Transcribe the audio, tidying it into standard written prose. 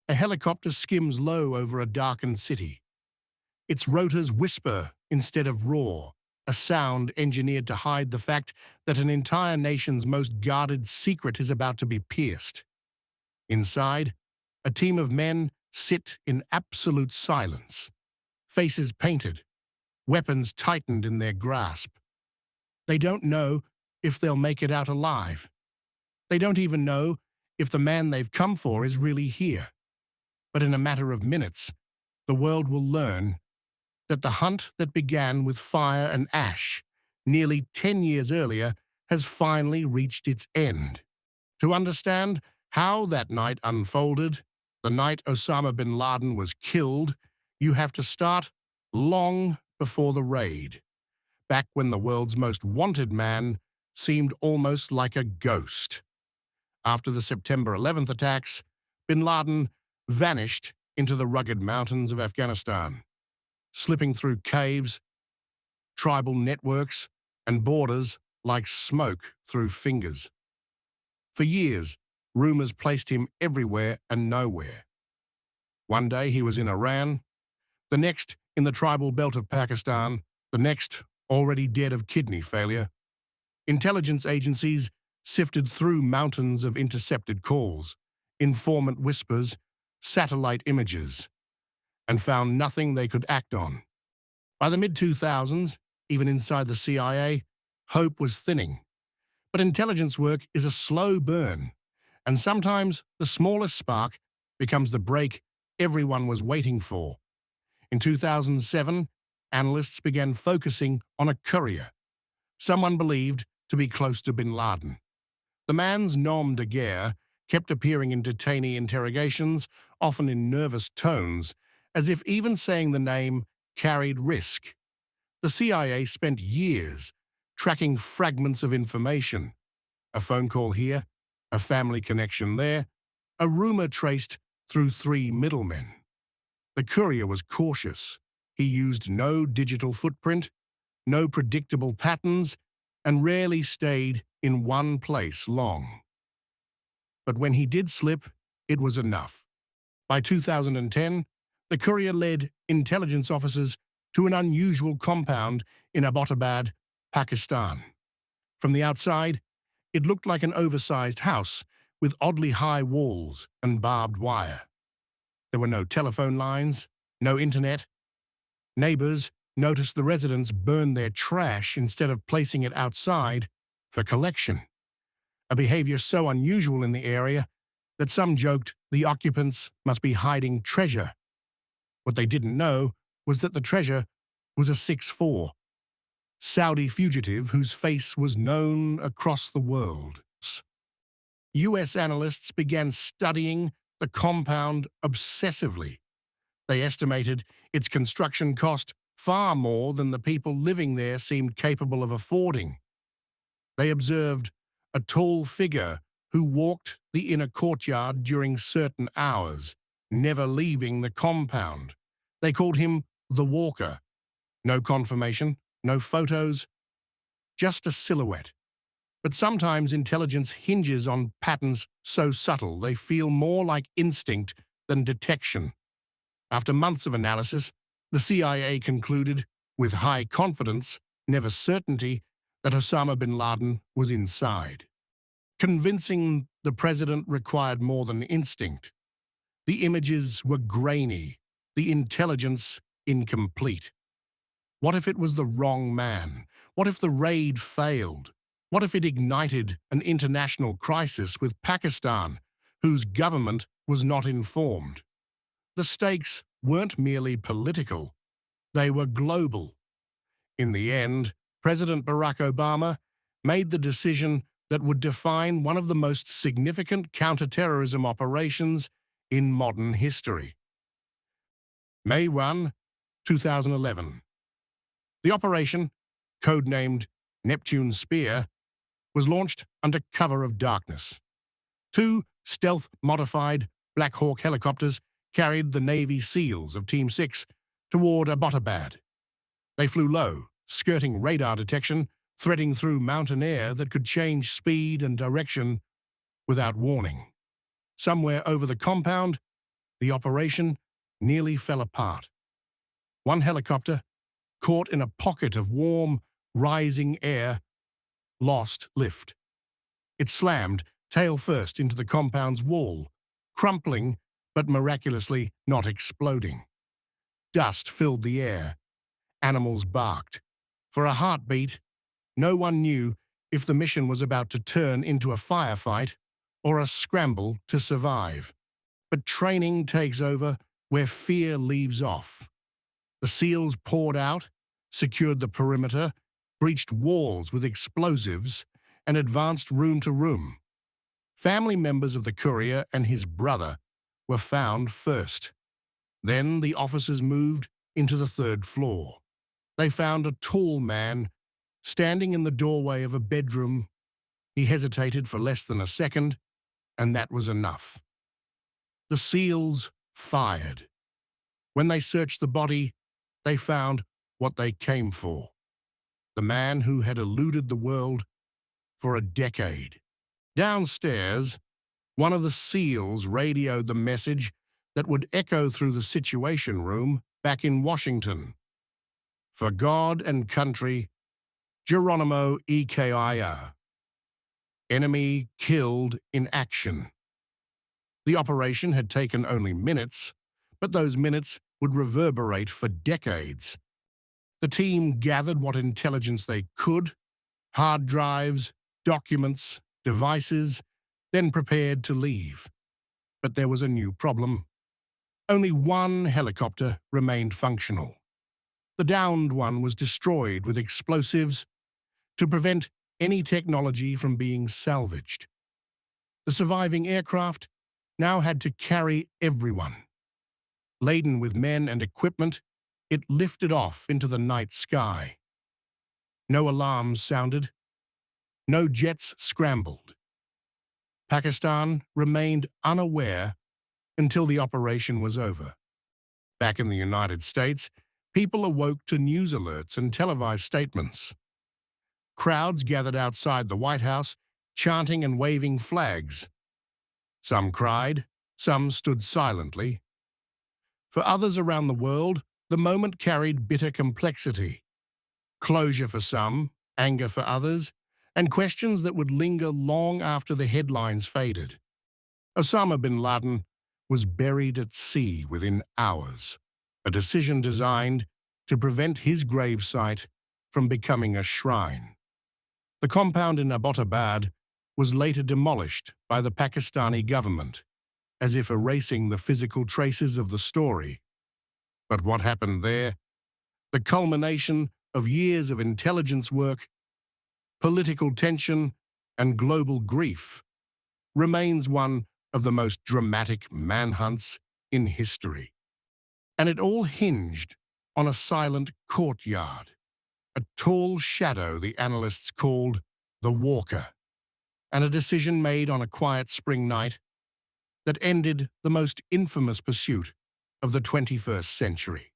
A helicopter skims low over a darkened city. Its rotors whisper instead of roar, a sound engineered to hide the fact that an entire nation's most guarded secret is about to be pierced. Inside, a team of men sit in absolute silence, faces painted, weapons tightened in their grasp. They don't know if they'll make it out alive. They don't even know if the man they've come for is really here. But in a matter of minutes, the world will learn that the hunt that began with fire and ash nearly 10 years earlier has finally reached its end. To understand how that night unfolded, the night Osama bin Laden was killed, you have to start long before the raid, back when the world's most wanted man seemed almost like a ghost. After the September 11th attacks, bin Laden vanished into the rugged mountains of Afghanistan, slipping through caves, tribal networks, and borders like smoke through fingers. For years, rumors placed him everywhere and nowhere. One day he was in Iran, the next in the tribal belt of Pakistan, the next already dead of kidney failure. Intelligence agencies sifted through mountains of intercepted calls, informant whispers, satellite images, and found nothing they could act on. By the mid-2000s, even inside the CIA, hope was thinning. But intelligence work is a slow burn, and sometimes the smallest spark becomes the break everyone was waiting for. In 2007, analysts began focusing on a courier, someone believed to be close to bin Laden. The man's nom de guerre kept appearing in detainee interrogations, often in nervous tones, as if even saying the name carried risk. The CIA spent years tracking fragments of information, a phone call here, a family connection there, a rumor traced through 3 middlemen. The courier was cautious. He used no digital footprint, no predictable patterns, and rarely stayed in one place long. But when he did slip, it was enough. By 2010, the courier led intelligence officers to an unusual compound in Abbottabad, Pakistan. From the outside, it looked like an oversized house with oddly high walls and barbed wire. There were no telephone lines, no internet. Neighbors noticed the residents burn their trash instead of placing it outside for collection, a behavior so unusual in the area that some joked the occupants must be hiding treasure. What they didn't know was that the treasure was a 6'4" Saudi fugitive whose face was known across the world. U.S. analysts began studying the compound obsessively. They estimated its construction cost far more than the people living there seemed capable of affording. They observed a tall figure who walked the inner courtyard during certain hours, never leaving the compound. They called him the Walker. No confirmation, no photos, just a silhouette. But sometimes intelligence hinges on patterns so subtle they feel more like instinct than detection. After months of analysis, the CIA concluded, with high confidence, never certainty, that Osama bin Laden was inside. Convincing the president required more than instinct. The images were grainy, the intelligence incomplete. What if it was the wrong man? What if the raid failed? What if it ignited an international crisis with Pakistan, whose government was not informed? The stakes weren't merely political, they were global. In the end, President Barack Obama made the decision that would define one of the most significant counterterrorism operations in modern history. May 1, 2011. The operation, codenamed Neptune's Spear, was launched under cover of darkness. 2 stealth-modified Black Hawk helicopters carried the Navy SEALs of Team 6 toward Abbottabad. They flew low, skirting radar detection, threading through mountain air that could change speed and direction without warning. Somewhere over the compound, The operation nearly fell apart. One helicopter, caught in a pocket of warm, rising air, lost lift. It slammed tail first into the compound's wall, crumpling but miraculously not exploding. Dust filled the air. Animals barked. For a heartbeat, no one knew if the mission was about to turn into a firefight or a scramble to survive. But training takes over where fear leaves off. The SEALs poured out, secured the perimeter, breached walls with explosives, and advanced room to room. Family members of the courier and his brother were found first. Then the officers moved into the third floor. They found a tall man standing in the doorway of a bedroom. He hesitated for less than a second, and that was enough. The SEALs fired. When they searched the body, they found what they came for. The man who had eluded the world for a decade. Downstairs, one of the SEALs radioed the message that would echo through the Situation Room back in Washington. For God and country, Geronimo EKIA. Enemy killed in action. The operation had taken only minutes, but those minutes would reverberate for decades. The team gathered what intelligence they could, hard drives, documents, devices, then prepared to leave. But there was a new problem. Only one helicopter remained functional. The downed one was destroyed with explosives to prevent any technology from being salvaged. The surviving aircraft now had to carry everyone. Laden with men and equipment, it lifted off into the night sky. No alarms sounded. No jets scrambled. Pakistan remained unaware until the operation was over. Back in the United States, people awoke to news alerts and televised statements. Crowds gathered outside the White House, chanting and waving flags. Some cried, some stood silently. For others around the world, the moment carried bitter complexity. Closure for some, anger for others, and questions that would linger long after the headlines faded. Osama bin Laden was buried at sea within hours, a decision designed to prevent his gravesite from becoming a shrine. The compound in Abbottabad was later demolished by the Pakistani government, as if erasing the physical traces of the story. But what happened there? The culmination of years of intelligence work, political tension, and global grief, remains one of the most dramatic manhunts in history. And it all hinged on a silent courtyard, a tall shadow the analysts called the Walker, and a decision made on a quiet spring night that ended the most infamous pursuit of the 21st century.